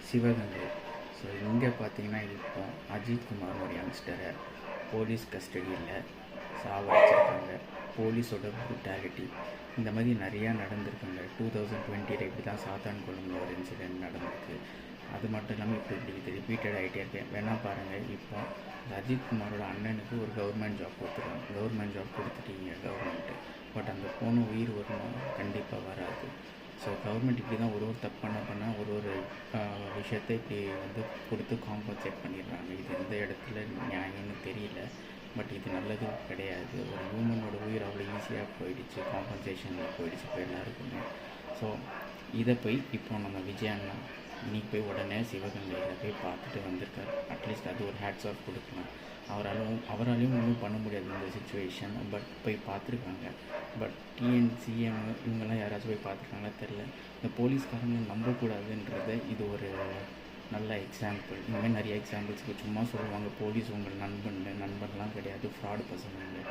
Sivaganga. So இங்கே பார்த்தீங்கன்னா இப்போ அஜித்குமார்னு ஒரு யங்ஸ்டரை போலீஸ் கஸ்டடியில் சாவடிச்சிருக்காங்க. போலீஸோட ப்ரூட்டாலிட்டி இந்த மாதிரி நிறையா நடந்திருக்குங்க. 2020 இப்படி தான் சாத்தான்குளம்ல ஒரு இன்சிடெண்ட் நடந்திருக்கு. அது மட்டும் இல்லாமல் இப்போ இப்படி ரிப்பீட்டட் ஆகிட்டே இருக்கேன். வேணால் பாருங்கள், இப்போ அஜித்குமாரோட அண்ணனுக்கு ஒரு கவர்மெண்ட் ஜாப் கொடுத்துருக்காங்க. கவர்மெண்ட் ஜாப் கொடுத்துட்டீங்க கவர்மெண்ட்டு, பட் அந்த பொண்ணு உயிர் வரணும் கண்டிப்பாக வராது. ஸோ கவர்மெண்ட் இப்படி தான் ஒரு தப்பு பண்ண ஒரு விஷயத்தை இப்படி கொடுத்து காம்பன்சேட் பண்ணிடுறாங்க. இது எந்த இடத்துல நியாயம்னு தெரியல, பட் இது நல்லது கிடையாது. ஒரு ஹியூமனோட உயிர் அவ்வளோ ஈஸியாக போயிடுச்சு, காம்பன்சேஷனில் போயிடுச்சு இப்போ எல்லாருக்குமே. ஸோ இதை போய் இப்போ நம்ம விஜய் அண்ணா இன்றைக்கி போய் உடனே சிவகங்கையில் போய் பார்த்துட்டு வந்திருக்காரு. அட்லீஸ்ட் அது ஒரு ஹேட்ஸ் ஆஃப் கொடுக்கலாம். அவராலையும் ஒன்றும் பண்ண முடியாது இந்த சுச்சுவேஷன், பட் போய் பார்த்துருக்காங்க. பட் சிஎம் இவங்கெல்லாம் யாராச்சும் போய் பார்த்துருக்காங்களா தெரில. இந்த போலீஸ்காரங்க நம்பக்கூடாதுன்றது இது ஒரு நல்ல எக்ஸாம்பிள். இந்த மாதிரி நிறைய எக்ஸாம்பிள்ஸ்க்கு சும்மா சொல்லுவாங்க போலீஸ் உங்கள் நண்பன்லாம் கிடையாது, ஃப்ராடு பசங்க.